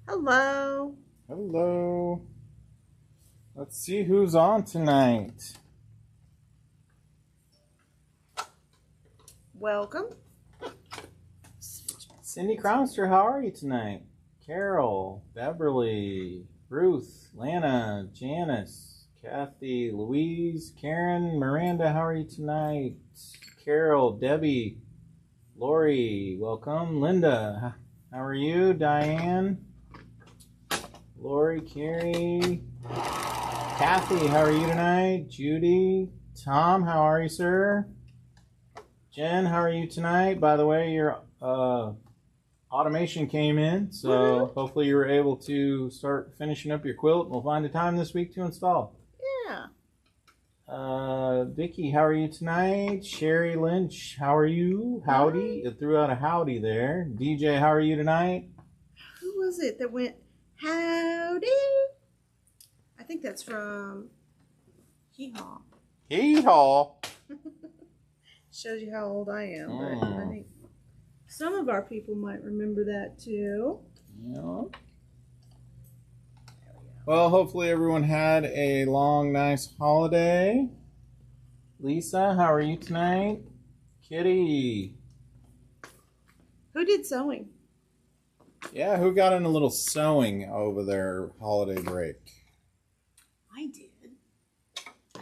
Hello. Hello. Let's see who's on tonight. Welcome. Cindy Cronister, how are you tonight? Carol, Beverly, Ruth, Lana, Janice, Kathy, Louise, Karen, Miranda, how are you tonight? Carol, Debbie, Lori, welcome. Linda, how are you? Diane, Lori, Carrie, Kathy, how are you tonight? Judy, Tom, how are you, sir? Jen, how are you tonight? By the way, your automation came in, so hopefully you were able to start finishing up your quilt. We'll find a time this week to install. Yeah. Vicki, how are you tonight? Sherry Lynch, how are you? Howdy. It threw out a howdy there. DJ, how are you tonight? Who was it that went howdy? I think that's from Hee Haw. Hee haw. Shows you how old I am, but I think some of our people might remember that too. Yeah. Well, hopefully everyone had a long, nice holiday. Lisa, how are you tonight? Kitty. Who did sewing? Yeah, who got in a little sewing over their holiday break? I did.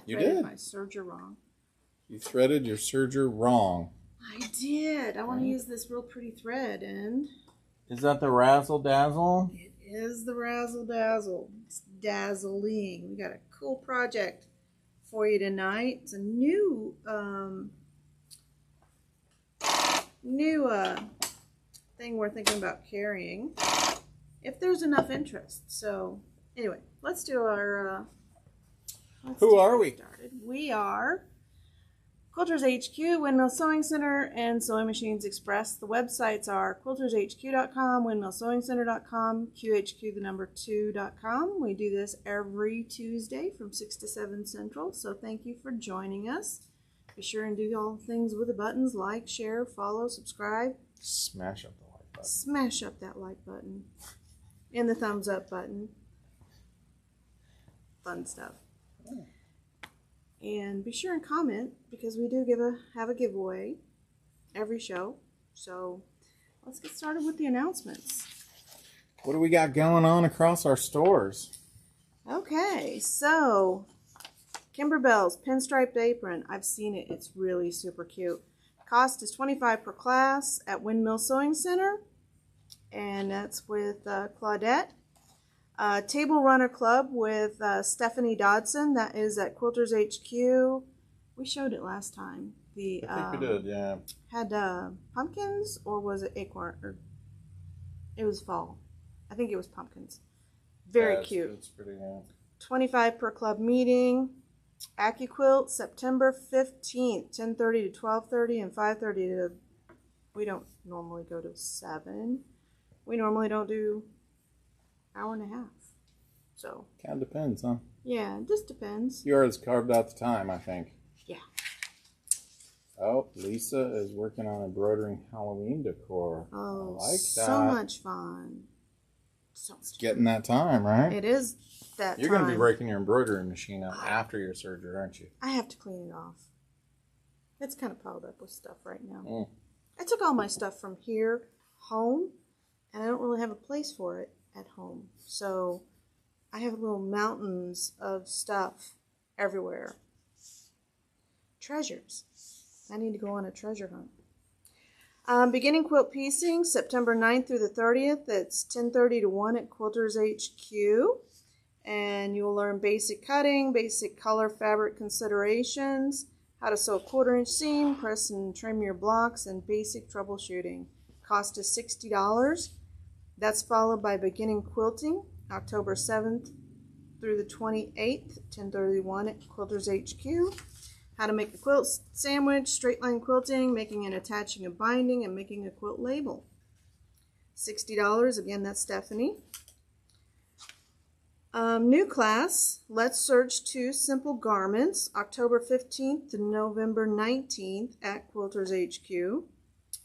You threaded did? my serger wrong. You threaded your serger wrong. I did. I want to use this real pretty thread, and Is that the Razzle Dazzle? it is the Razzle Dazzle. It's dazzling. We got a cool project for you tonight. It's a new thing we're thinking about carrying if there's enough interest. So anyway, let's do our Who are we? started. We are Quilters HQ, Windmill Sewing Center, and Sewing Machines Express. The websites are quiltershq.com, windmillsewingcenter.com, QHQ2.com. We do this every Tuesday from 6 to 7 Central, so thank you for joining us. Be sure and do all things with the buttons: like, share, follow, subscribe. Smash up the like button. Smash up that like button and the thumbs up button. Fun stuff. And be sure and comment, because we do have a giveaway every show. So let's get started with the announcements. What do we got going on across our stores? Okay, so Kimberbell's Pinstriped Apron. I've seen it. It's really super cute. Cost is $25 per class at Windmill Sewing Center, and that's with Claudette. Table Runner Club with Stephanie Dodson. That is at Quilters HQ. We showed it last time. I think we did, yeah. Had pumpkins, or was it acorn? Or it was fall. I think it was pumpkins. Very cute. It's pretty, yeah. $25 per club meeting. AccuQuilt, September 15th, 10:30 to 12:30 and 5:30 to... We don't normally go to 7. We normally don't do hour and a half. So Kind of depends, huh? yeah, it just depends. Yours carved out the time, I think. Yeah. Oh, Lisa is working on embroidering Halloween decor. Oh, I like that. so much fun. So much Getting that time, right? It is that You're time. going to be breaking your embroidery machine up after your surgery, aren't you? I have to clean it off. It's kind of piled up with stuff right now. Mm. I took all my stuff from here home, and I don't really have a place for it at home. So I have little mountains of stuff everywhere. Treasures. I need to go on a treasure hunt. Beginning quilt piecing, September 9th through the 30th. It's 10:30 to 1 at Quilters HQ. And you'll learn basic cutting, basic color fabric considerations, how to sew a 1/4-inch seam, press and trim your blocks, and basic troubleshooting. Cost is $60. That's followed by beginning quilting, October 7th through the 28th, 10:31 at Quilters HQ. How to make a quilt sandwich, straight line quilting, making and attaching a binding, and making a quilt label. $60. Again, that's Stephanie. New class, Let's Search 2 Simple Garments, October 15th to November 19th at Quilters HQ.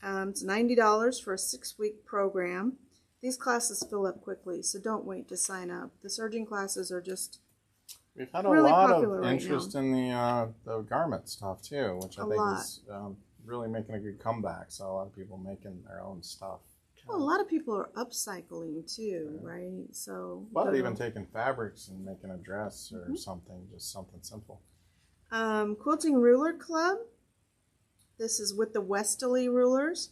It's $90 for a 6-week program. These classes fill up quickly, so don't wait to sign up. The serging classes are just We've had a really lot popular of right interest now. in the garment stuff too, which I A think lot. is really making a good comeback. So a lot of people making their own stuff. Well, a lot of people are upcycling too, right? So, But even taking fabrics and making a dress or something, just something simple. Quilting Ruler Club. This is with the Westerly rulers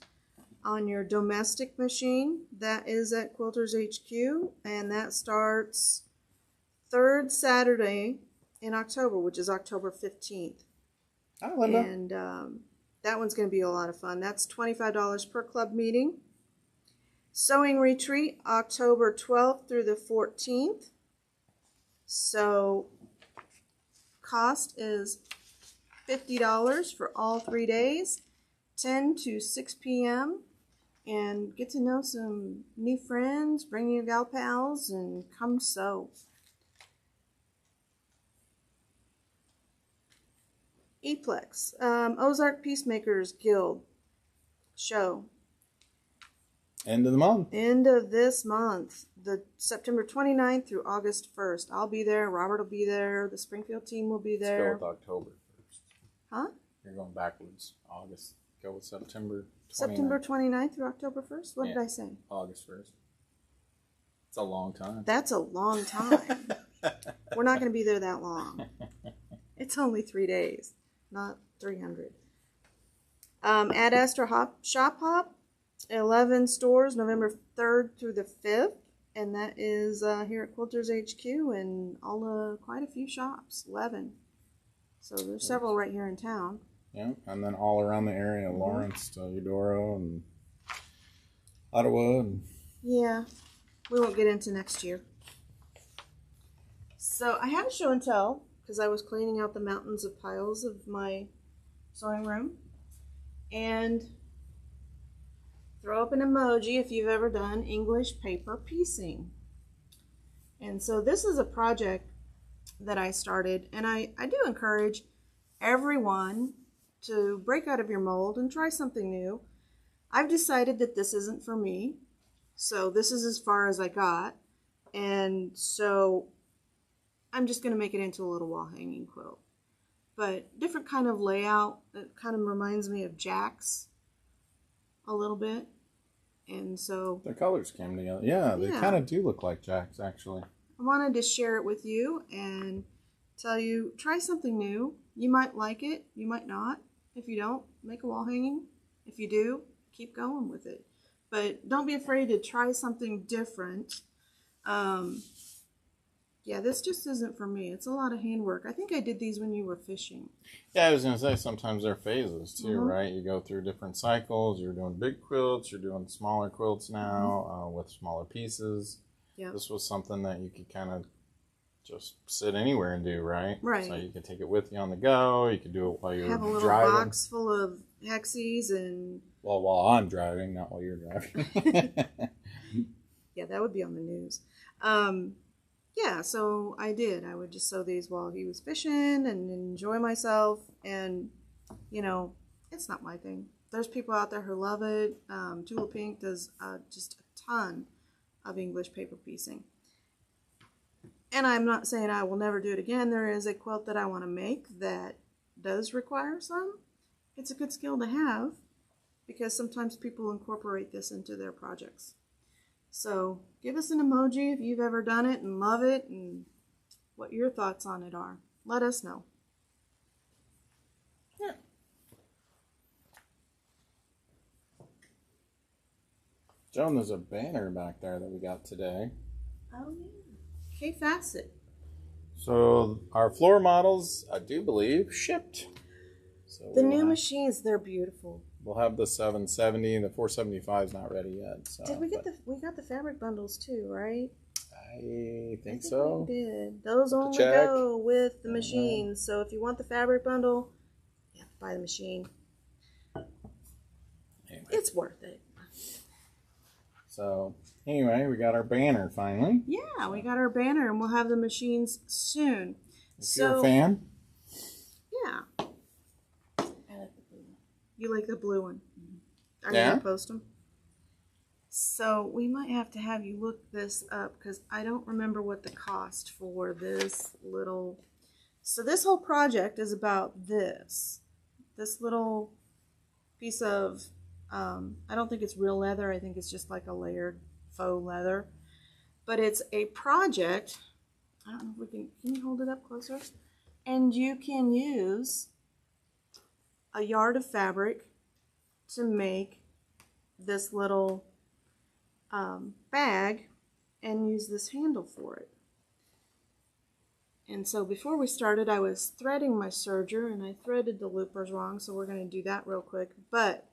on your domestic machine. That is at Quilters HQ, and that starts third Saturday in October, which is October 15th. Hi, Linda. And that one's going to be a lot of fun. That's $25 per club meeting. Sewing retreat, October 12th through the 14th. So cost is $50 for all 3 days, 10 to 6 p.m. And get to know some new friends, bring your gal pals, and come sew. Eplex, Ozark Peacemakers Guild show. End of the month. End of this month, the September 29th through August 1st. I'll be there. Robert will be there. The Springfield team will be there. Let's go with October 1st. Huh? You're going backwards. August. Go with September 29th. September 29th through October 1st? What did I say? August 1st. It's a long time. That's a long time. We're not going to be there that long. It's only 3 days, not 300. Ad Astra Shop Hop, 11 stores, November 3rd through the 5th. And that is here at Quilters HQ and quite a few shops, 11. So there's several right here in town. Yeah, and then all around the area, Lawrence to Eudora and Ottawa. And yeah, we won't get into next year. So I had a show and tell because I was cleaning out the mountains of piles of my sewing room. And throw up an emoji if you've ever done English paper piecing. And so this is a project that I started, and I do encourage everyone to break out of your mold and try something new. I've decided that this isn't for me, so this is as far as I got, and so I'm just going to make it into a little wall hanging quilt. But different kind of layout. It kind of reminds me of Jack's a little bit. And so the colors came together. Yeah, they kind of do look like Jack's, actually. I wanted to share it with you and tell you, try something new. You might like it, you might not. If you don't, make a wall hanging. If you do, keep going with it. But don't be afraid to try something different. Yeah, this just isn't for me. It's a lot of handwork. I think I did these when you were fishing. Yeah, I was going to say, sometimes they're phases too, right? You go through different cycles. You're doing big quilts. You're doing smaller quilts now with smaller pieces. Yeah. This was something that you could kind of just sit anywhere and do, right? Right. So you could take it with you on the go. You could do it while you're driving. Have a little box full of hexies and... Well, while I'm driving, not while you're driving. Yeah, that would be on the news. Yeah, so I did. I would just sew these while he was fishing and enjoy myself. And, you know, it's not my thing. There's people out there who love it. Tula Pink does just a ton of English paper piecing. And I'm not saying I will never do it again. There is a quilt that I want to make that does require some. It's a good skill to have because sometimes people incorporate this into their projects. So give us an emoji if you've ever done it and love it and what your thoughts on it are. Let us know. Yeah. Joan, there's a banner back there that we got today. Oh, yeah. K-Facet. So our floor models, I do believe, shipped. So the new machines, they're beautiful. We'll have the 770. The 475 is not ready yet. So, did we get we got the fabric bundles too, right? I think so. We did. Those only go with the machines. So if you want the fabric bundle, you have to buy the machine. Anyway. It's worth it. So anyway, we got our banner finally. Yeah, we got our banner, and we'll have the machines soon. If you're a fan. Yeah. I like the blue one. You like the blue one? Are you Yeah. going to post them? So we might have to have you look this up because I don't remember what the cost for this little. So this whole project is about this little piece of, I don't think it's real leather. I think it's just like a layered faux leather. But it's a project. I don't know if we can you hold it up closer? And you can use a yard of fabric to make this little bag and use this handle for it. And so before we started, I was threading my serger and I threaded the loopers wrong, so we're going to do that real quick. But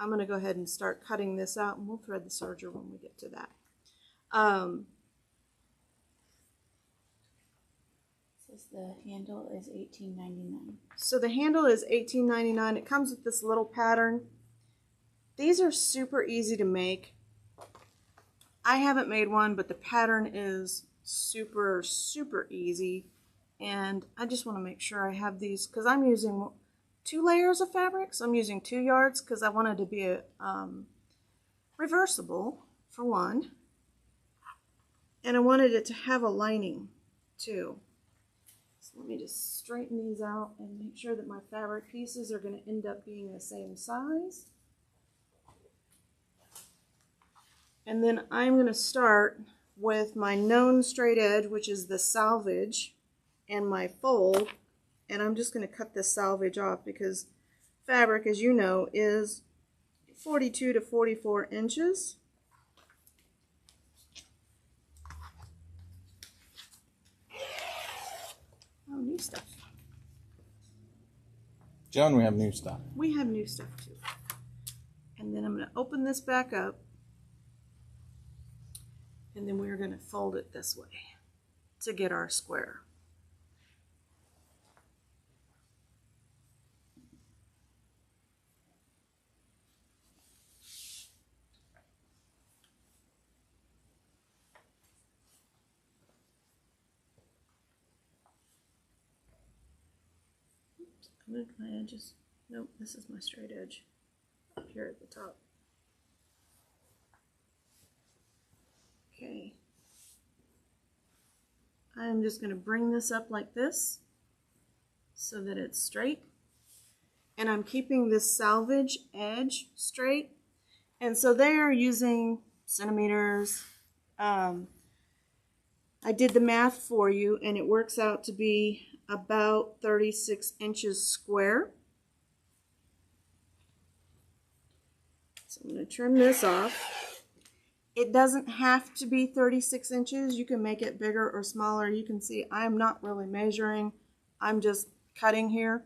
I'm going to go ahead and start cutting this out, and we'll thread the serger when we get to that. Says the handle is $18.99. So the handle is $18.99. It comes with this little pattern. These are super easy to make. I haven't made one, but the pattern is super, super easy. And I just want to make sure I have these because I'm using 2 layers of fabric. So I'm using 2 yards because I wanted to be a reversible for one. And I wanted it to have a lining too. So let me just straighten these out and make sure that my fabric pieces are going to end up being the same size. And then I'm going to start with my known straight edge, which is the selvage, and my fold. And I'm just going to cut this selvage off because fabric, as you know, is 42 to 44 inches. Oh, new stuff. Joan, we have new stuff. We have new stuff too. And then I'm going to open this back up. And then we're going to fold it this way to get our square. Oops, I moved my edges. Nope, this is my straight edge up here at the top. Okay, I'm just going to bring this up like this so that it's straight. And I'm keeping this selvage edge straight. And so they are using centimeters. I did the math for you and it works out to be about 36 inches square. So I'm going to trim this off. It doesn't have to be 36 inches. You can make it bigger or smaller. You can see I'm not really measuring. I'm just cutting here.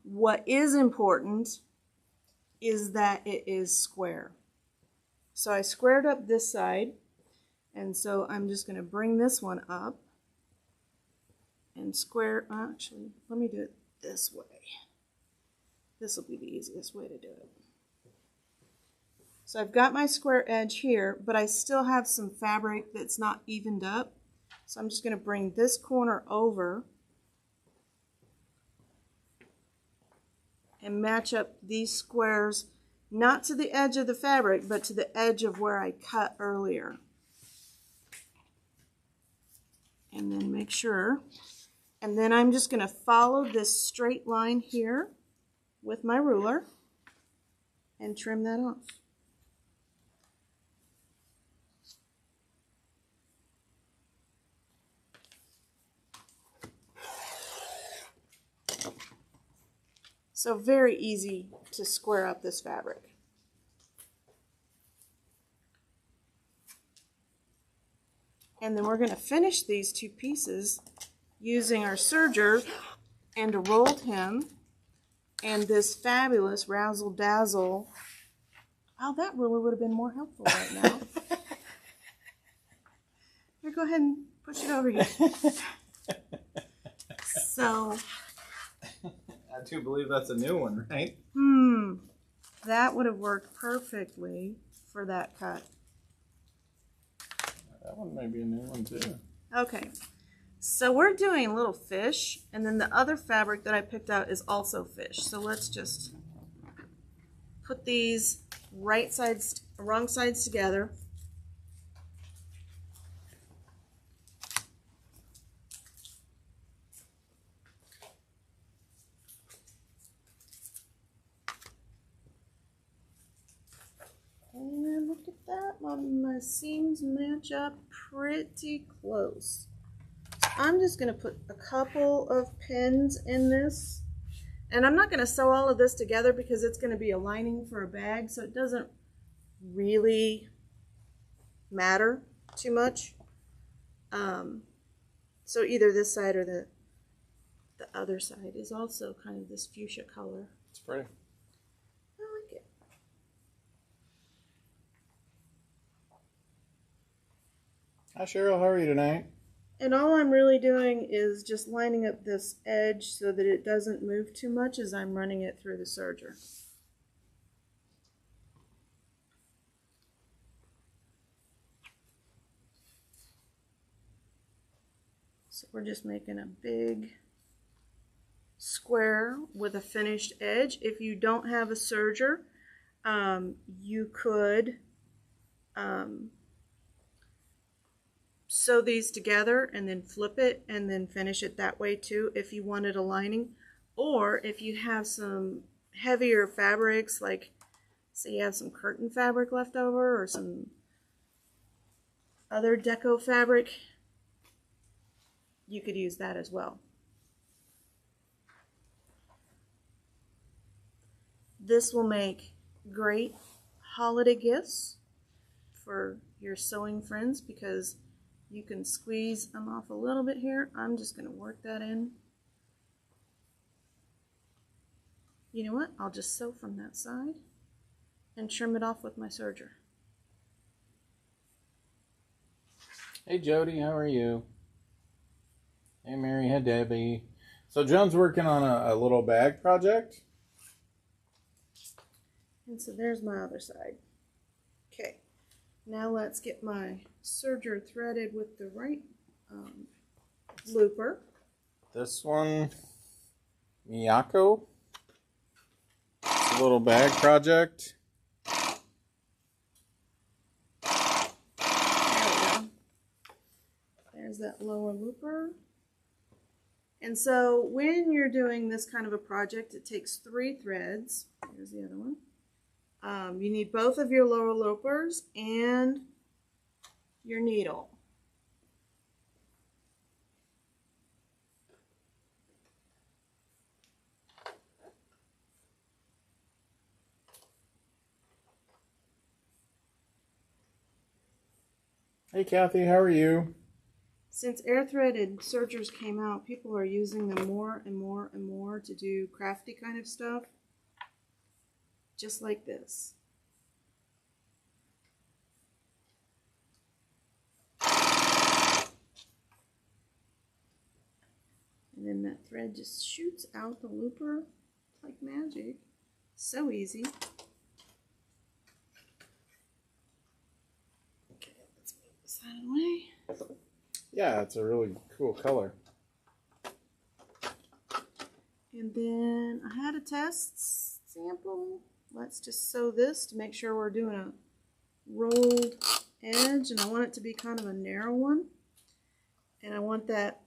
What is important is that it is square. So I squared up this side. And so I'm just going to bring this one up and square. Actually, let me do it this way. This will be the easiest way to do it. So I've got my square edge here, but I still have some fabric that's not evened up. So I'm just going to bring this corner over and match up these squares, not to the edge of the fabric, but to the edge of where I cut earlier. And then make sure. And then I'm just going to follow this straight line here with my ruler and trim that off. So very easy to square up this fabric. And then we're going to finish these 2 pieces using our serger and a rolled hem and this fabulous Razzle Dazzle. Oh, that ruler would have been more helpful right now. Here, go ahead and push it over here. So, I do believe that's a new one, right? that would have worked perfectly for that cut. That one may be a new one too. Okay, so we're doing little fish, and then the other fabric that I picked out is also fish. So let's just put these wrong sides together. And look at that, my seams match up pretty close. So I'm just going to put a couple of pins in this. And I'm not going to sew all of this together because it's going to be a lining for a bag, so it doesn't really matter too much. So either this side or the other side is also kind of this fuchsia color. It's pretty. I like it. Hi Cheryl, how are you tonight? And all I'm really doing is just lining up this edge so that it doesn't move too much as I'm running it through the serger. So we're just making a big square with a finished edge. If you don't have a serger, you could sew these together and then flip it and then finish it that way too if you wanted a lining. Or if you have some heavier fabrics, like say you have some curtain fabric left over or some other deco fabric, you could use that as well. This will make great holiday gifts for your sewing friends because you can squeeze them off a little bit here. I'm just going to work that in. You know what? I'll just sew from that side and trim it off with my serger. Hey Jody, how are you? Hey Mary, hey Debbie. So Joan's working on a little bag project. And so there's my other side. Okay, now let's get my serger threaded with the right looper. This one, Miyako. It's a little bag project. There we go. There's that lower looper. And so when you're doing this kind of a project, it takes 3 threads. Here's the other one. You need both of your lower loopers and your needle. Hey Kathy, how are you? Since air-threaded sergers came out, people are using them more and more and more to do crafty kind of stuff. Just like this. And then that thread just shoots out the looper like magic. So easy. Okay, let's move this out of the way. Yeah, it's a really cool color. And then I had a test sample. Let's just sew this to make sure we're doing a rolled edge, and I want it to be kind of a narrow one. And I want that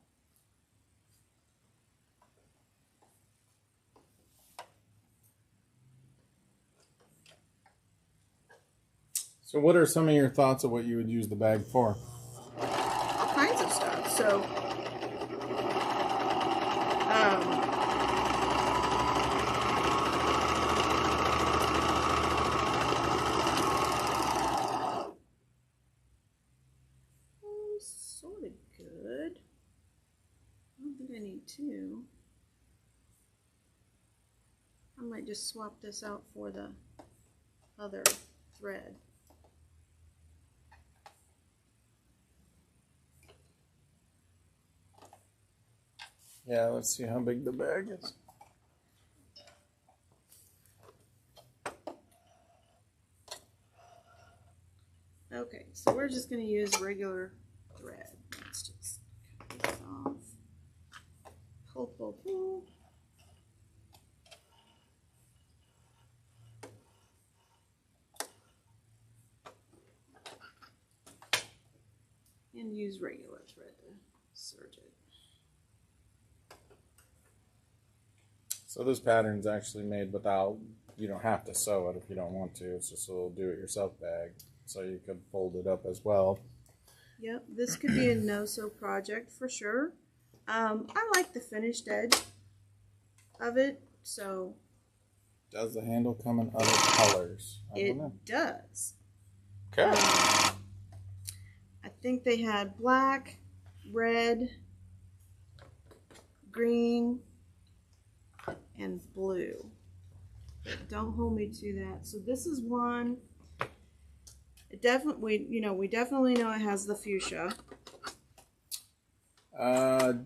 So what are some of your thoughts of what you would use the bag for? all kinds of stuff. So sort of good. I don't think I need 2. I might just swap this out for the other thread. Yeah, let's see how big the bag is. Okay, so we're just going to use regular thread. Let's just cut this off. Pull, pull, pull. use regular thread to serge it. So this pattern's actually made without, you don't have to sew it if you don't want to. It's just a little do-it-yourself bag. So you could fold it up as well. Yep, this could be a no-sew project for sure. I like the finished edge of it, so. Does the handle come in other colors? It does. Okay. I think they had black, red, green, and blue. But don't hold me to that. So this is one. It definitely, we definitely know it has the fuchsia.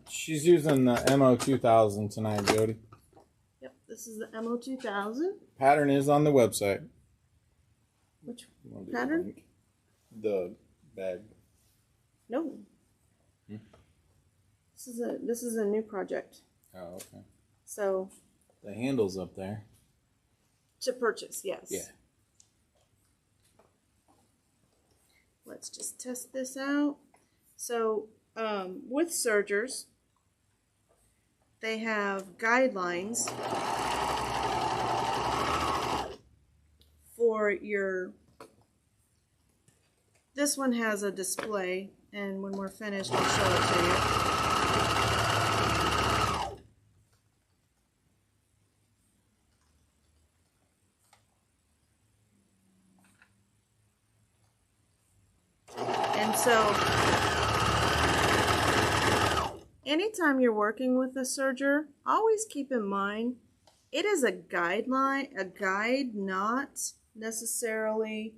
She's using the MO2000 tonight, Jody. Yep, this is the MO2000. Pattern is on the website. Which pattern? The bag. No. This is a new project. Oh, okay. So. The handle's up there. To purchase, yes. Yeah. Let's just test this out. So, with sergers, they have guidelines for your. This one has a display, and when we're finished, I'll show it to you. And so, anytime you're working with a serger, always keep in mind, it is a guideline, a guide, not necessarily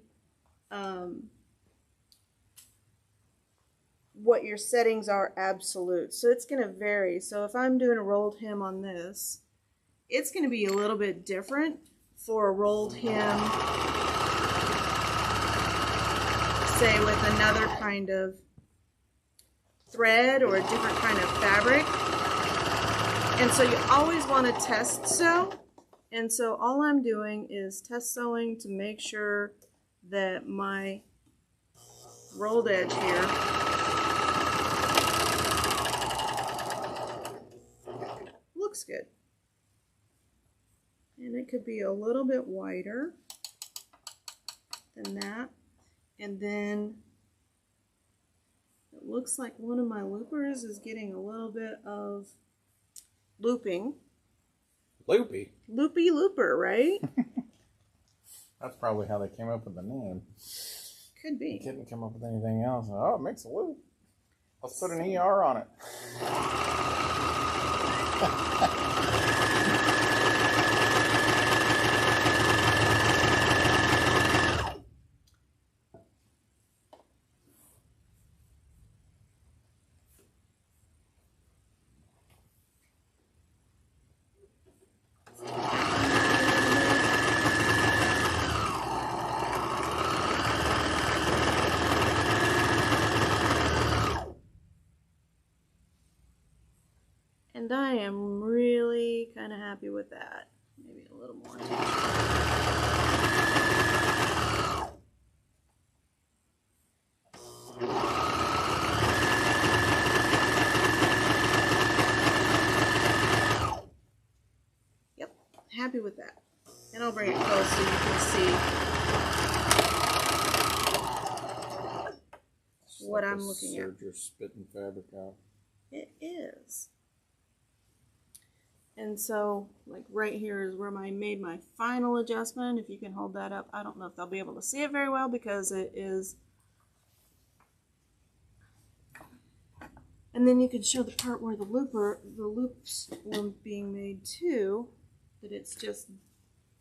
what your settings are absolute. So it's going to vary. So if I'm doing a rolled hem on this, it's going to be a little bit different for a rolled hem, say with another kind of thread or a different kind of fabric. And so you always want to test sew. And so all I'm doing is test sewing to make sure that my rolled edge here looks good. And it could be a little bit wider than that. And then it looks like one of my loopers is getting a little bit of looping. Loopy? Loopy looper, right? That's probably how they came up with the name. Could be. They couldn't come up with anything else. Oh, it makes a loop. Let's put an ER on it. And I am really kind of happy with that. Maybe a little more. Yep, happy with that. And I'll bring it close so you can see what I'm looking at. Serger spitting fabric out. It is. And so, like right here is where I made my final adjustment. If you can hold that up, I don't know if they'll be able to see it very well because it is. And then you can show the part where the loops were being made too, that it's just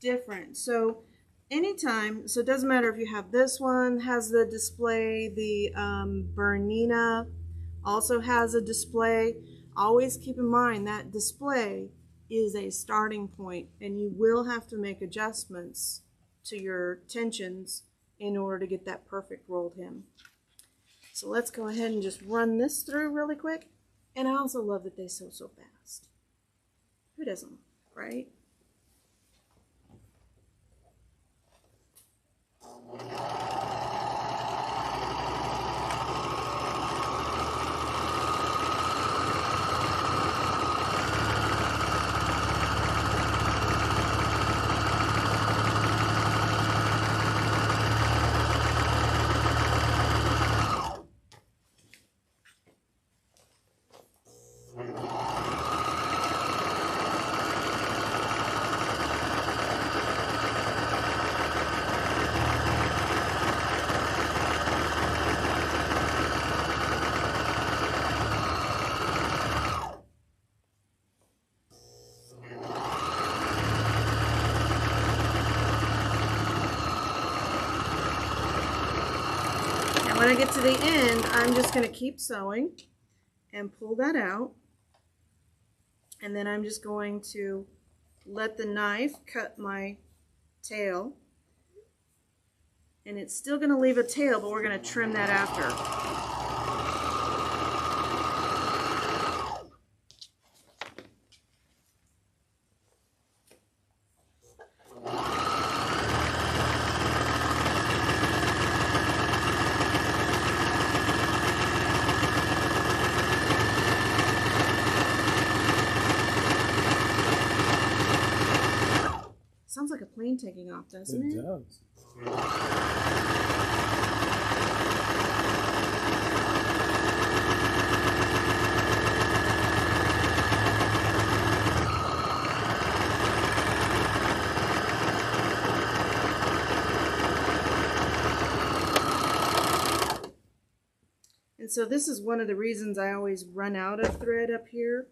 different. So anytime, so it doesn't matter if you have this one has the display, the Bernina also has a display. Always keep in mind that display is a starting point, and you will have to make adjustments to your tensions in order to get that perfect rolled hem. So let's go ahead and just run this through really quick. And I also love that they sew so fast. Who doesn't, right? when I get to the end, I'm just going to keep sewing and pull that out. And then I'm just going to let the knife cut my tail. And it's still going to leave a tail, but we're going to trim that after. Sounds like a plane taking off, doesn't it? It does. And so this is one of the reasons I always run out of thread up here,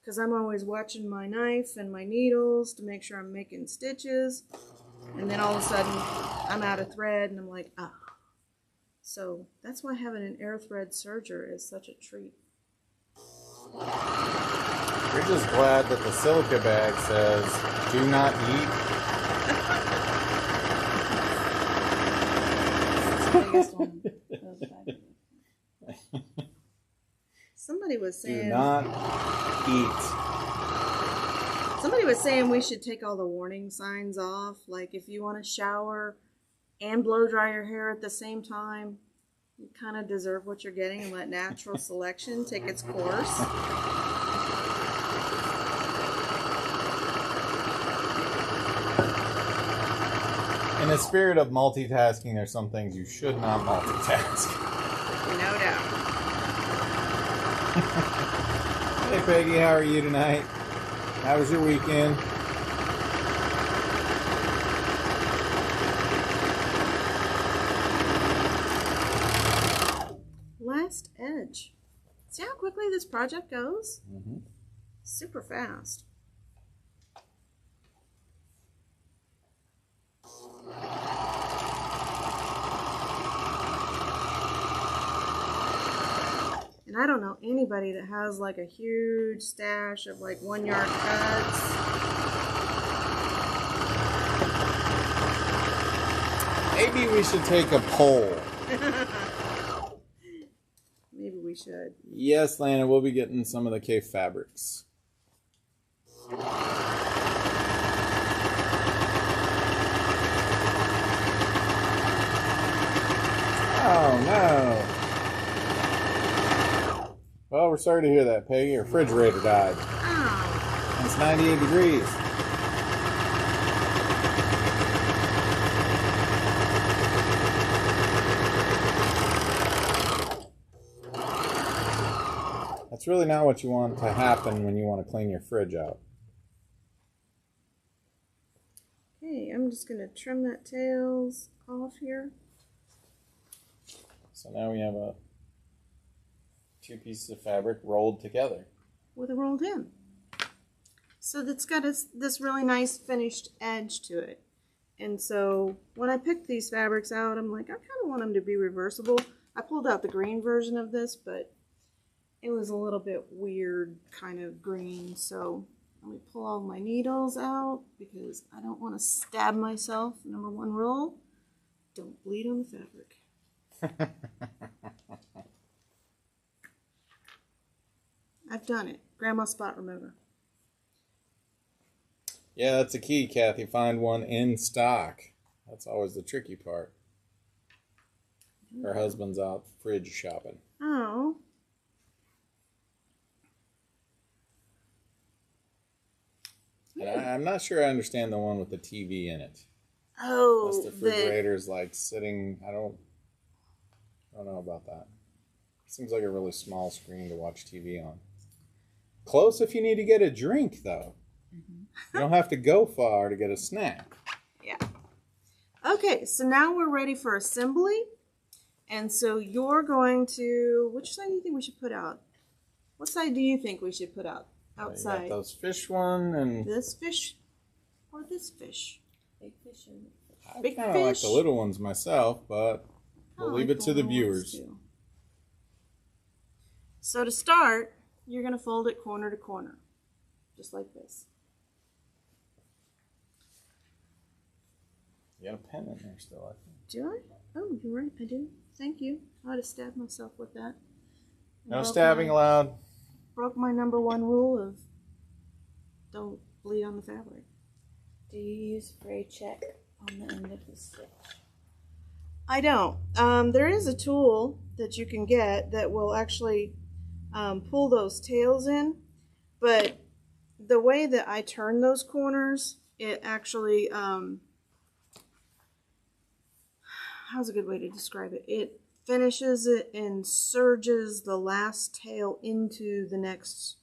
because I'm always watching my knife and my needles to make sure I'm making stitches, and then all of a sudden I'm out of thread and I'm like, ah. So that's why having an air thread serger is such a treat. We're just glad that the silica bag says, do not eat. It's the biggest one. Those 5. Somebody was Do saying not eat. Somebody was saying we should take all the warning signs off. Like if you want to shower and blow dry your hair at the same time, you kind of deserve what you're getting and let natural selection take its course. In the spirit of multitasking, there's some things you should not multitask. No doubt. Hey Peggy, how are you tonight? How was your weekend? Last edge. See how quickly this project goes? Mm-hmm. Super fast. And I don't know anybody that has like a huge stash of like 1 yard cuts. Maybe we should take a poll. Maybe we should. Yes, Lana, we'll be getting some of the K fabrics. Oh no. Well, we're sorry to hear that, Peggy. Your refrigerator died. Oh. And it's 98 degrees. That's really not what you want to happen when you want to clean your fridge out. Okay, I'm just going to trim that tails off here. So now we have two pieces of fabric rolled together. With a rolled hem. So that's got this really nice finished edge to it. And so when I picked these fabrics out, I'm like, I kind of want them to be reversible. I pulled out the green version of this, but it was a little bit weird kind of green. So let me pull all my needles out because I don't want to stab myself. Number 1 rule, don't bleed on the fabric. I've done it. Grandma spot remover. Yeah, that's a key, Kathy. Find one in stock. That's always the tricky part. Her husband's out fridge shopping. Oh. And I'm not sure I understand the one with the TV in it. Oh. Unless the refrigerator's like sitting, I don't know about that. Seems like a really small screen to watch TV on. Close if you need to get a drink, though. Mm-hmm. You don't have to go far to get a snack. Yeah. Okay, so now we're ready for assembly. And so you're going to, which side do you think we should put out? What side do you think we should put out? Outside. You got those fish one and... This fish or this fish? Big fish. I Big kind of like fish. the little ones myself, but... We'll leave it to the viewers. Too. So to start, you're going to fold it corner to corner, just like this. You got a pen in there still, I think. Do I? Oh, you're right, I do. Thank you. I would have stabbed myself with that. No stabbing allowed. Broke my #1 rule of don't bleed on the fabric. Do you use fray check on the end of the stitch? I don't. There is a tool that you can get that will actually pull those tails in, but the way that I turn those corners, it actually, how's a good way to describe it? It finishes it and surges the last tail into the next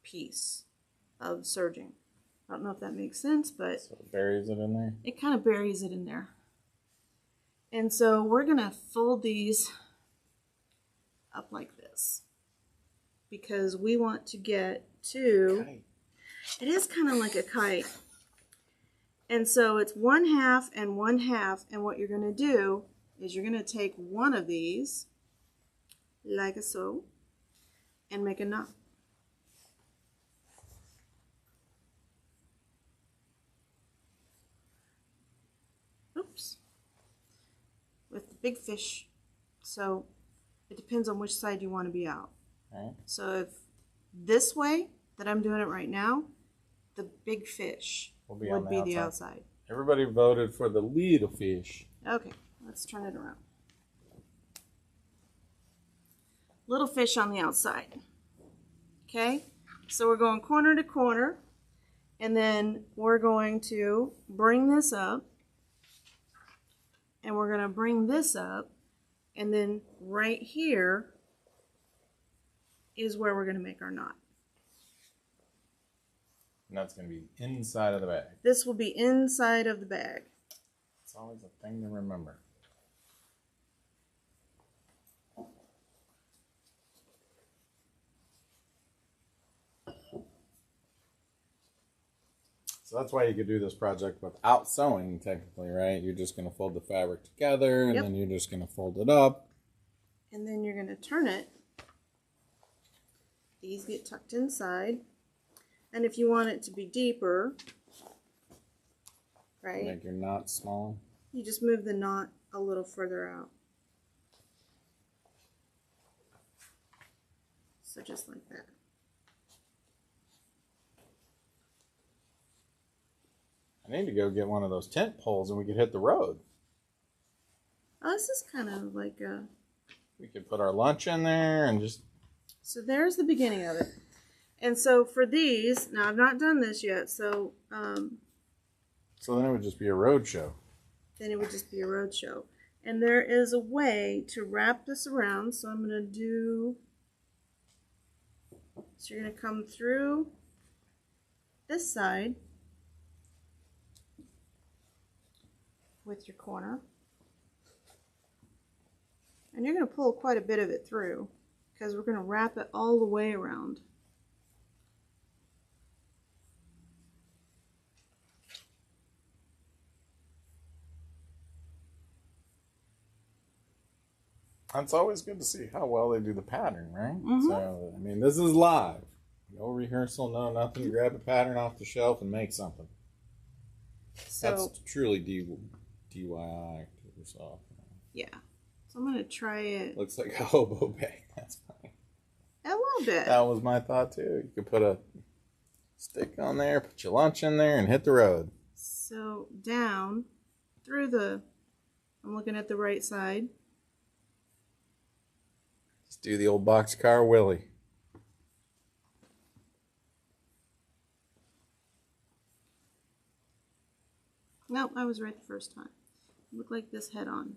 piece of serging. I don't know if that makes sense, but So it buries it in there. it kind of buries it in there. And so we're going to fold these up like this because we want to get to, it is kind of like a kite. And so it's 1/2 and 1/2, and what you're going to do is you're going to take one of these, like so, and make a knot. Oops. With the big fish, so it depends on which side you want to be out. Right. So if this way that I'm doing it right now, the big fish We'll be would be the outside. Everybody voted for the little fish. Okay, let's turn it around. Little fish on the outside. Okay, so we're going corner to corner, and then we're going to bring this up, and we're going to bring this up, and then right here is where we're going to make our knot. And that's going to be inside of the bag. This will be inside of the bag. It's always a thing to remember. So that's why you could do this project without sewing, technically, right? You're just going to fold the fabric together, and then you're just going to fold it up. And then you're going to turn it. These get tucked inside. And if you want it to be deeper, right, Make your knot smaller. you just move the knot a little further out. So just like that. I need to go get one of those tent poles and we could hit the road. Oh, this is kind of like a... We could put our lunch in there and just... So there's the beginning of it. And so for these, now I've not done this yet, so So then it would just be a road show. then it would just be a road show. And there is a way to wrap this around, so I'm going to do... So you're going to come through this side with your corner. And you're going to pull quite a bit of it through because we're going to wrap it all the way around. It's always good to see how well they do the pattern, right? Mm-hmm. So, I mean, this is live. No rehearsal, no nothing. Grab a pattern off the shelf and make something. So, That's truly DIY to yourself. yeah. So I'm going to try it Looks like a hobo bag. That's funny. a little bit. That was my thought, too. You could put a stick on there, put your lunch in there, and hit the road. So down through the, I'm looking at the right side. Just do the old boxcar Willie. Nope, I was right the first time. Look like this head on.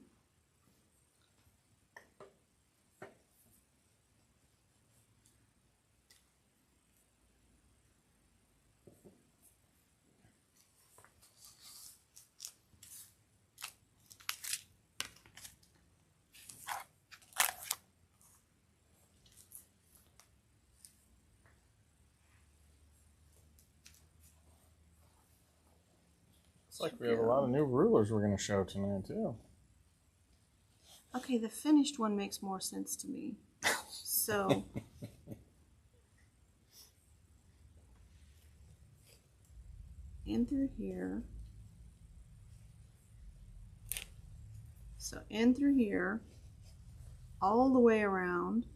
Looks like we have a lot of new rulers we're going to show tonight, too. Okay, the finished one makes more sense to me. So in through here. So in through here, all the way around.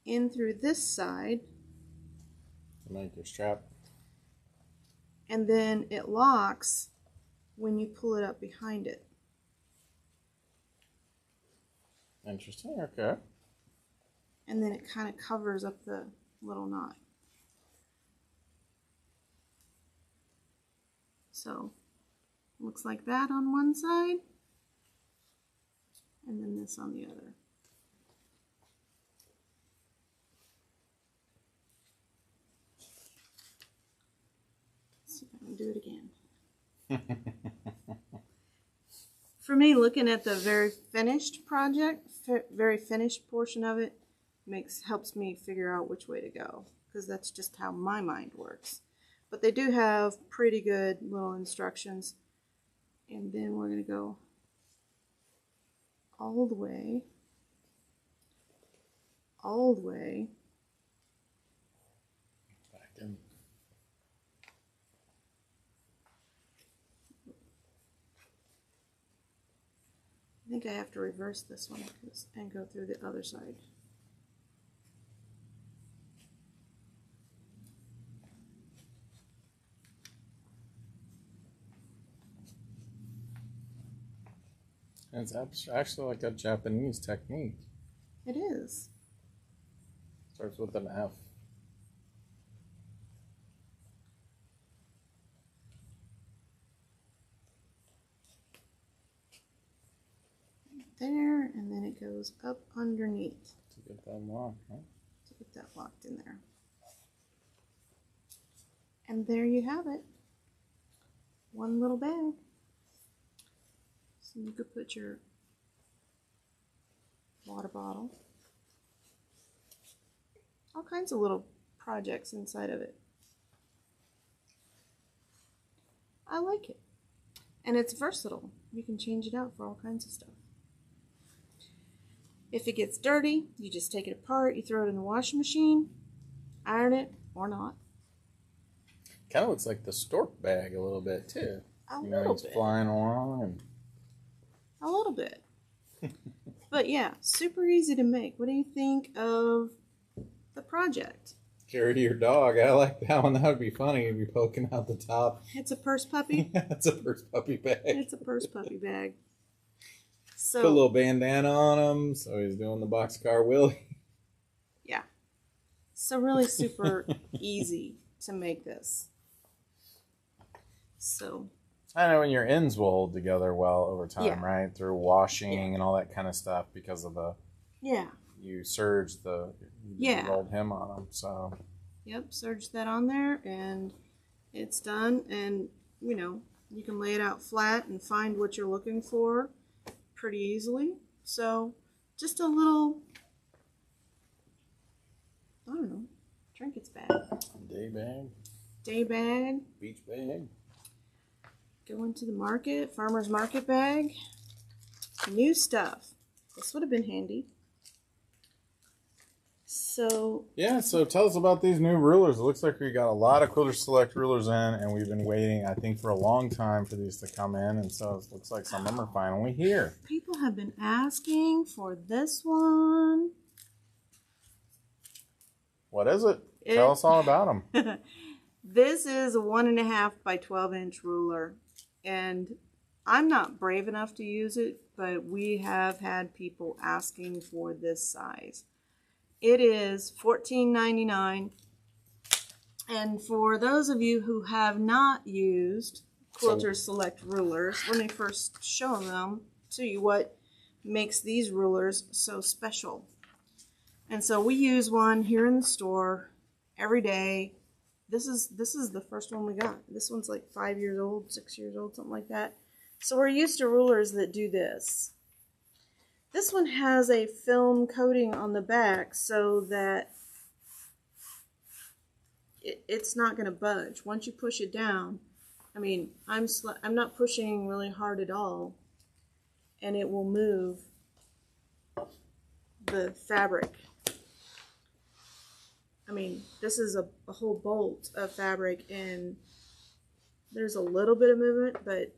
In through this side. Make your strap. And then it locks when you pull it up behind it. Interesting, okay. And then it kind of covers up the little knot. So, looks like that on one side, and then this on the other. Let's see if I can do it again. For me, looking at the very finished project, very finished portion of it, helps me figure out which way to go, because that's just how my mind works. But they do have pretty good little instructions. And then we're going to go all the way, Back in. I think I have to reverse this one and go through the other side. It's actually like a Japanese technique. It is. Starts with an F. There, and then it goes up underneath. To get that lock, right? To get that locked in there. And there you have it. One little bag. So you could put your water bottle. All kinds of little projects inside of it. I like it. And it's versatile. You can change it out for all kinds of stuff. If it gets dirty, you just take it apart, you throw it in the washing machine, iron it or not. Kind of looks like the stork bag a little bit too. A little he's bit. flying along and A little bit. But yeah, super easy to make. What do you think of the project? carry your dog. I like that one. That would be funny if you're poking out the top. It's a purse puppy. Yeah, it's a purse puppy bag. It's a purse puppy bag. So Put a little bandana on him, so he's doing the boxcar Willie. yeah. So really super easy to make this. So I know, and your ends will hold together well over time, Yeah. right? Through washing and all that kind of stuff because of the yeah. you surged the Yeah. you rolled him on them. So Yep, surge that on there and it's done. And you know, you can lay it out flat and find what you're looking for pretty easily. So just a little, I don't know, trinkets bag. Day bag. beach bag. Go into the market, farmer's market bag. New stuff. This would have been handy. So Yeah, so tell us about these new rulers. It looks like we got a lot of Quilter Select rulers in, and we've been waiting, I think, for a long time for these to come in, and so it looks like some of them are finally here. people have been asking for this one. What is it? Tell us all about them. This is a 1.5 by 12-inch ruler, and I'm not brave enough to use it, but we have had people asking for this size. It is $14.99, and for those of you who have not used Quilter Select rulers, let me first show them to you what makes these rulers so special. And so we use one here in the store every day. This is the first one we got. This one's like 5 years old, 6 years old, something like that. So we're used to rulers that do this. This one has a film coating on the back so that it's not going to budge. Once you push it down, I mean, I'm not pushing really hard at all, and it will move the fabric. I mean, this is a whole bolt of fabric, and there's a little bit of movement, but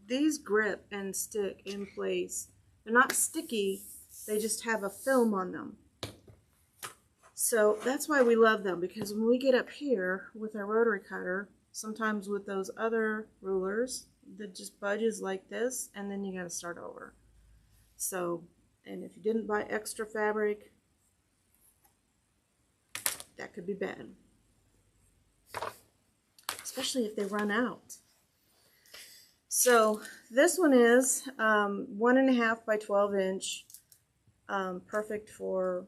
these grip and stick in place. They're not sticky, they just have a film on them. So that's why we love them, because when we get up here with our rotary cutter, sometimes with those other rulers, that just budges like this, and then you got to start over. So, and if you didn't buy extra fabric, that could be bad. Especially if they run out. So this one is 1.5 by 12 inch, perfect for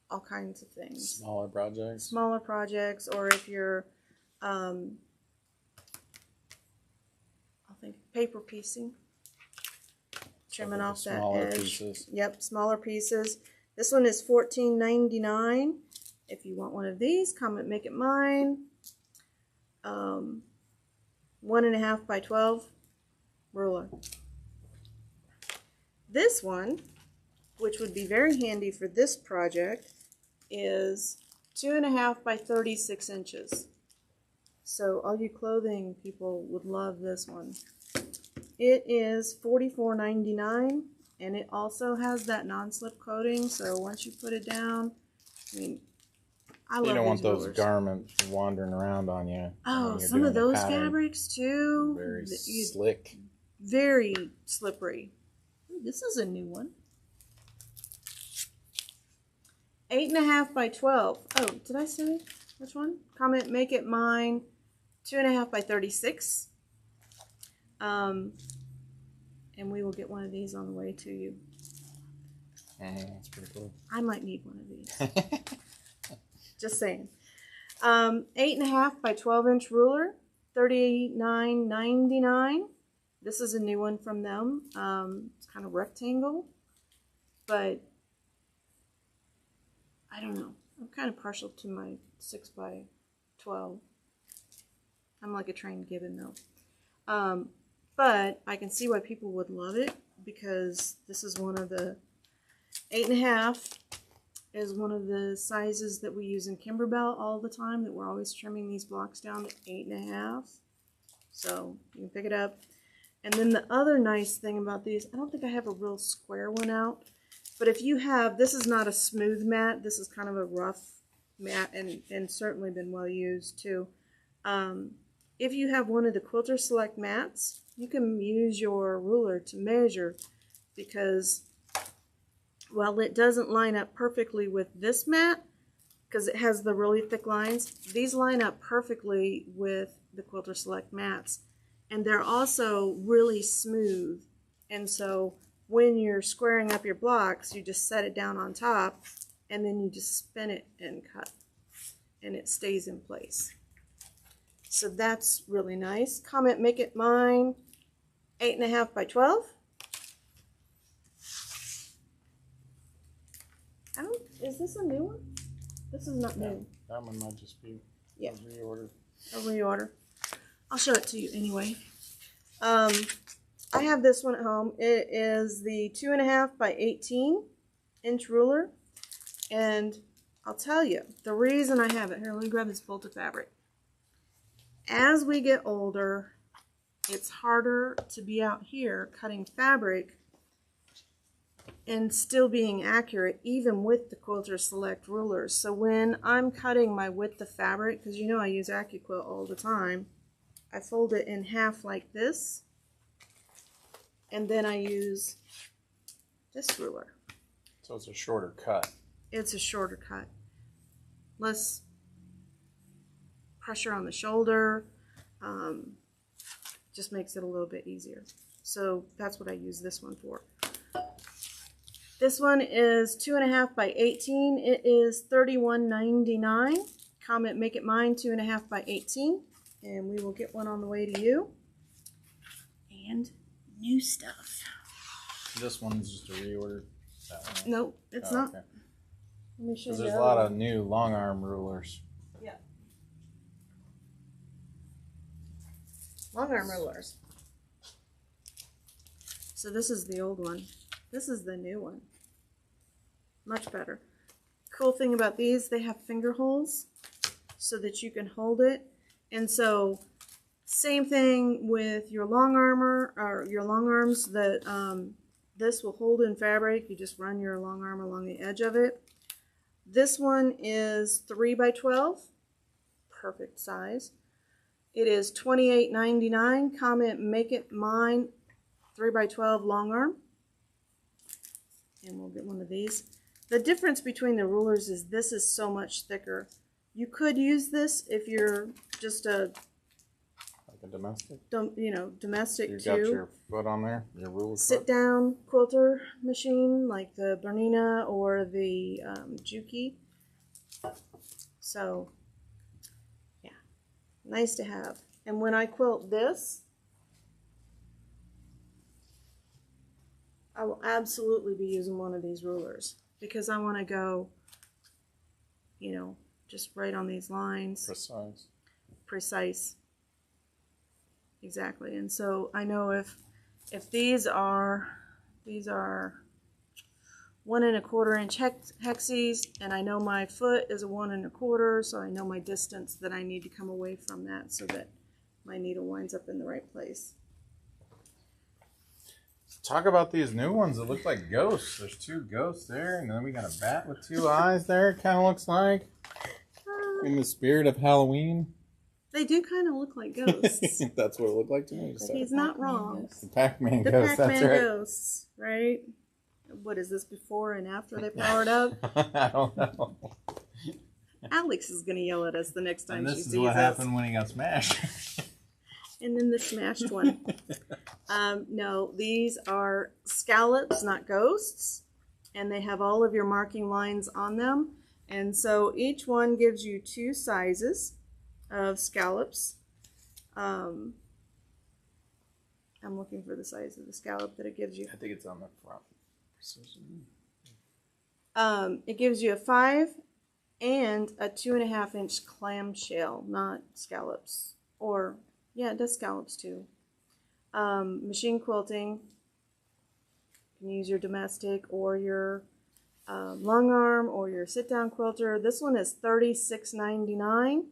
all kinds of things. Smaller projects. Smaller projects, or if you're, I'll think paper piecing, trimming off that edge. Pieces. Yep, smaller pieces. This one is $14.99. If you want one of these, comment make it mine. 1.5 by 12 ruler. This one, which would be very handy for this project, is 2.5 by 36 inches. So all you clothing people would love this one. It is $44.99, and it also has that non-slip coating, so once you put it down, I mean, I love You don't want these those rulers. garments wandering around on you. Oh, some of those fabrics too. Very slick. Very slippery. Ooh, this is a new one. 8.5 by 12. Oh, did I say which one? Comment, make it mine. 2.5 by 36. And we will get one of these on the way to you. That's pretty cool. I might need one of these. Just saying. 8.5 by 12 inch ruler, $39.99. This is a new one from them. It's kind of rectangle, but I don't know. I'm kind of partial to my 6 by 12. I'm like a trained gibbon though. But I can see why people would love it, because this is one of the 8.5 is one of the sizes that we use in Kimberbell all the time, that we're always trimming these blocks down to 8.5. So you can pick it up. And then the other nice thing about these, I don't think I have a real square one out, but if you have, this is not a smooth mat, this is kind of a rough mat, and certainly been well used too. If you have one of the Quilter Select mats, you can use your ruler to measure, because while it doesn't line up perfectly with this mat, because it has the really thick lines, these line up perfectly with the Quilter Select mats. And they're also really smooth. And so when you're squaring up your blocks, you just set it down on top, and then you just spin it and cut, and it stays in place. So that's really nice. Comment, make it mine. 8.5 by 12. Is this a new one? This is not new. That one might just be a reorder. A reorder. I'll show it to you anyway. I have this one at home. It is the 2.5 by 18 inch ruler. And I'll tell you, the reason I have it, here, let me grab this bolt of fabric. As we get older, it's harder to be out here cutting fabric and still being accurate, even with the Quilter Select rulers. So when I'm cutting my width of fabric, because you know I use AccuQuilt all the time, I fold it in half like this, and then I use this ruler. So it's a shorter cut. It's a shorter cut. Less pressure on the shoulder. Just makes it a little bit easier. So that's what I use this one for. This one is 2.5 by 18. It is $31.99. Comment, make it mine, 2.5 by 18. And we will get one on the way to you. And new stuff. This one's just a reorder. That one. Nope, it's not. Okay. Let me show you. Because there's a lot of new long arm rulers. Yeah. long arm rulers. So this is the old one. This is the new one. Much better. Cool thing about these, they have finger holes so that you can hold it. And so same thing with your long armor or your long arms that this will hold in fabric. You just run your long arm along the edge of it. This one is 3 by 12, perfect size. It is $28.99. Comment Make It Mine 3 by 12 long arm. And we'll get one of these. The difference between the rulers is this is so much thicker. You could use this if you're just a domestic? Domestic you too. You got your foot on there? Your ruler sit down quilter machine like the Bernina or the Juki. So, yeah, nice to have. And when I quilt this, I will absolutely be using one of these rulers because I want to go, just right on these lines. Precise. Exactly. And so I know if these are 1 1/4 inch hexes, and I know my foot is a 1 1/4, so I know my distance that I need to come away from that so that my needle winds up in the right place. Talk about these new ones that look like ghosts. There's 2 ghosts there, and then we got a bat with 2 eyes there, it kind of looks like. In the spirit of Halloween. They do kind of look like ghosts. That's what it looked like to me. But he's not wrong. The Pac-Man The ghost, Pac-Man that's right. ghosts, right? What is this, before and after they powered up? I don't know. Alex is going to yell at us the next time And she this sees is what us. happened when he got smashed. And then the smashed one. No, these are scallops, not ghosts. And they have all of your marking lines on them. And so each one gives you 2 sizes of scallops. I'm looking for the size of the scallop that it gives you. I think it's on the front. It gives you a 5 and a 2.5 inch clamshell, not scallops. Or, yeah, it does scallops too. Machine quilting. You can use your domestic or your long arm or your sit down quilter. This one is $36.99.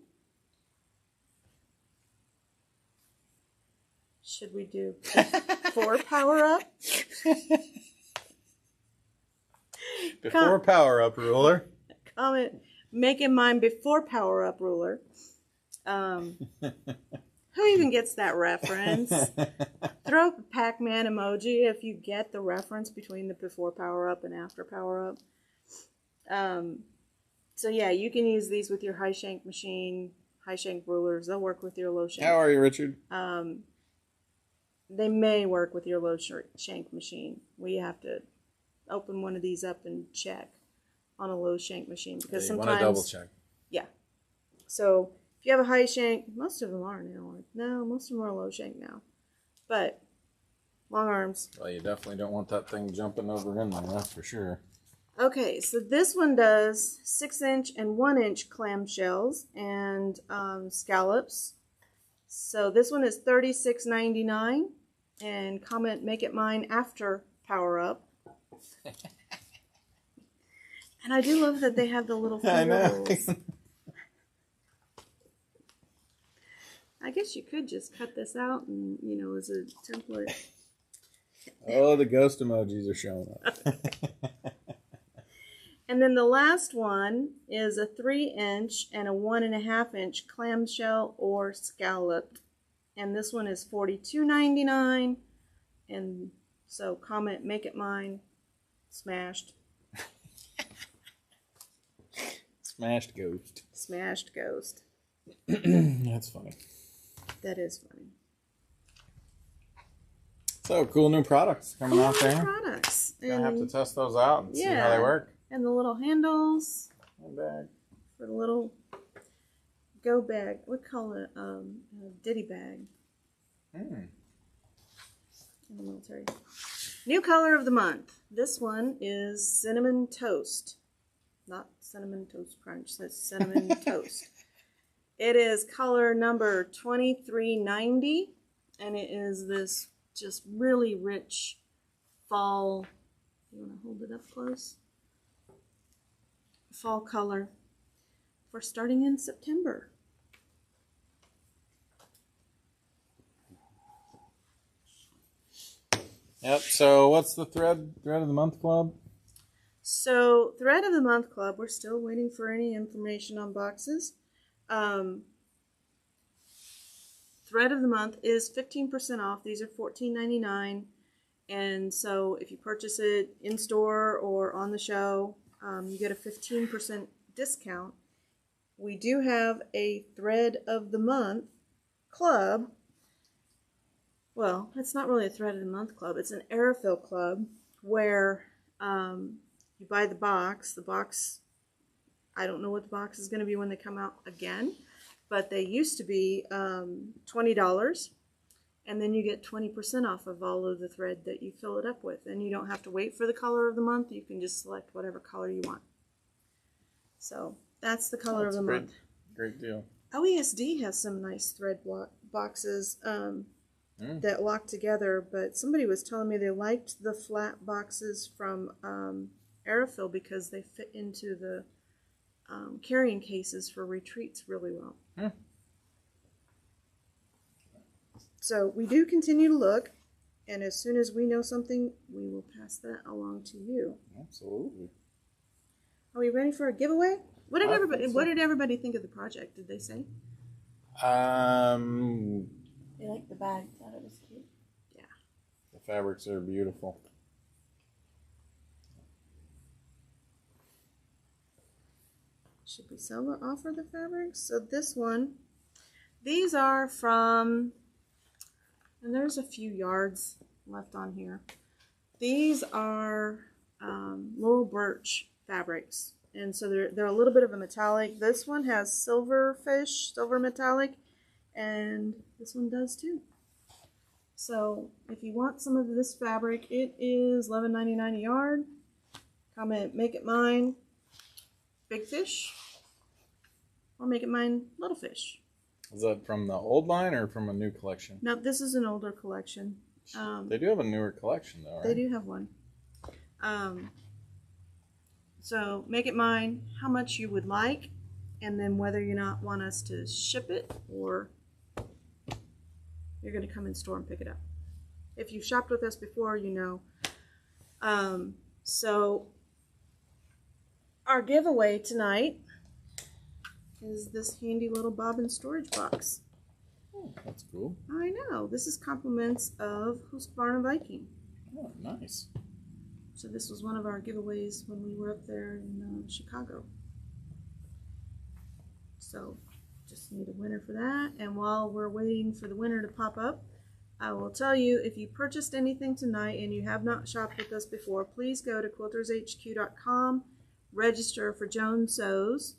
Should we do before power up? Before power up ruler. Comment making mine before power up ruler. Who even gets that reference? Throw up a Pac-Man emoji if you get the reference between the before power up and after power up. So yeah, you can use these with your high shank machine, high shank rulers. They'll work with your low shank. How are you, Richard? They may work with your low shank machine. We have to open one of these up and check on a low shank machine because sometimes want to double check. Yeah. So if you have a high shank, most of them are now. No, most of them are low shank now. But long arms. Well, you definitely don't want that thing jumping over in there, that's for sure. Okay, so this one does 6 inch and 1 inch clamshells and scallops. So this one is $36.99, and comment Make It Mine after power up. And I do love that they have the little finger holes. I guess you could just cut this out and, as a template. Oh, the ghost emojis are showing up. And then the last one is a 3 inch and a 1.5 inch clamshell or scalloped. And this one is $42.99. And so comment Make It Mine smashed. Smashed ghost. Smashed ghost. That's funny. That is funny. So, cool new products coming out there. Products. Gonna have to test those out and see how they work. And the little handles Bag. for the little go bag. We call it a ditty bag in the military. New color of the month. This one is Cinnamon Toast. Not Cinnamon Toast Crunch. That's Cinnamon Toast. It is color number 2390. and it is this just really rich fall. You want to hold it up close? Fall color for starting in September. Yep. So what's the thread of the month club? So thread of the month club, we're still waiting for any information on boxes. Thread of the month is 15% off. These are $14.99. And so if you purchase it in store or on the show, you get a 15% discount. We do have a thread of the month club. Well, it's not really a thread of the month club. It's an aerofill club where you buy the box. The box, I don't know what the box is going to be when they come out again, but they used to be $20. And then you get 20% off of all of the thread that you fill it up with. And you don't have to wait for the color of the month. You can just select whatever color you want. So that's the color of the month. Great deal. OESD has some nice thread boxes that lock together, but somebody was telling me they liked the flat boxes from Aerofill because they fit into the carrying cases for retreats really well. So we do continue to look, and as soon as we know something, we will pass that along to you. Absolutely. Are we ready for a giveaway? What did everybody think of the project? Did they say? They liked the bag. Thought it was cute. Yeah. The fabrics are beautiful. Should we sell or offer the fabrics? So this one, these are from, and there's a few yards left on here. These are Laurel Birch fabrics, and so they're a little bit of a metallic. This one has silver metallic, and this one does too. So if you want some of this fabric, it is $11.99 a yard. Comment "Make It Mine Big Fish," or "Make It Mine Little Fish." Is that from the old line or from a new collection? No, this is an older collection. They do have a newer collection though, right? They do have one. So make it mine how much you would like, and then whether you not want us to ship it or you're going to come in store and pick it up. If you've shopped with us before, you know. So our giveaway tonight is this handy little bobbin storage box. Oh, that's cool. I know. This is compliments of Husqvarna Viking. Oh, nice. So this was one of our giveaways when we were up there in Chicago. So just need a winner for that. And while we're waiting for the winner to pop up, I will tell you, if you purchased anything tonight and you have not shopped with us before, please go to quiltershq.com, register for Joan Sews,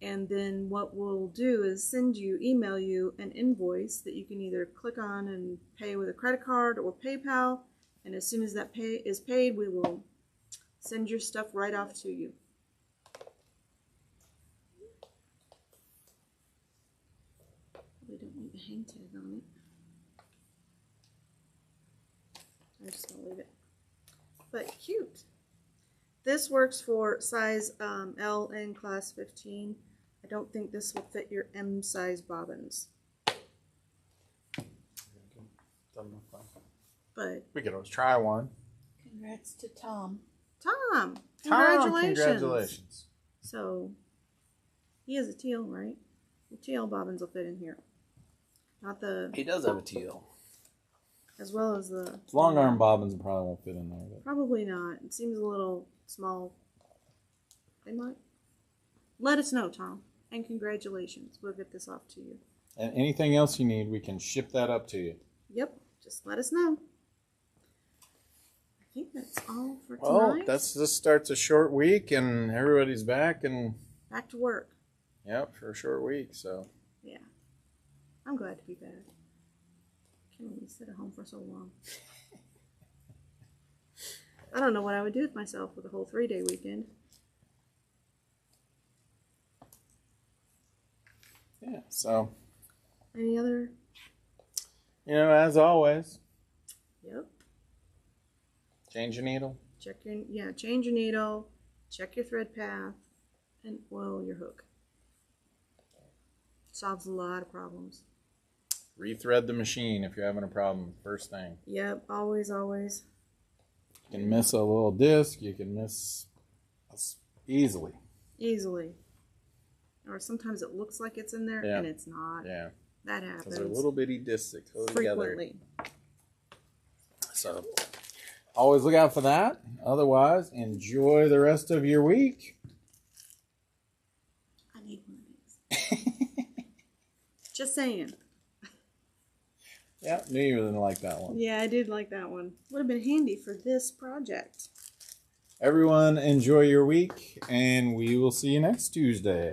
and then what we'll do is email you an invoice that you can either click on and pay with a credit card or PayPal. And as soon as that is paid, we will send your stuff right off to you. We don't need the hang tag on it. I'm just going to leave it. But cute. This works for size L and class 15. I don't think this will fit your M size bobbins. But we could always try one. Congrats to Tom. Tom, congratulations. Congratulations. So, he has a teal, right? The teal bobbins will fit in here. Not the, He does have a teal. as well as the... Long arm bobbins probably won't fit in there. But. Probably not. It seems a little small. They might. Let us know, Tom. And congratulations. We'll get this off to you. And anything else you need, we can ship that up to you. Yep. Just let us know. I think that's all for tonight. Well, this starts a short week, and everybody's back, and back to work. Yep, for a short week. So yeah, I'm glad to be back. Can't believe I sit at home for so long. I don't know what I would do with myself with a whole 3-day weekend. Yeah. So. Any other? You know, as always, Yep. change your needle. Change your needle, check your thread path, and oil your hook. Solves a lot of problems. Rethread the machine if you're having a problem. First thing. Yep, always, always. You can miss a little disc. You can miss easily. Easily. Or sometimes it looks like it's in there and it's not. Yeah. That happens. Because they're little bitty discs that go frequently. Together. So, always look out for that. Otherwise, enjoy the rest of your week. I need one of these. Just saying. Yeah, knew you were going to like that one. Yeah, I did like that one. Would have been handy for this project. Everyone, enjoy your week, and we will see you next Tuesday.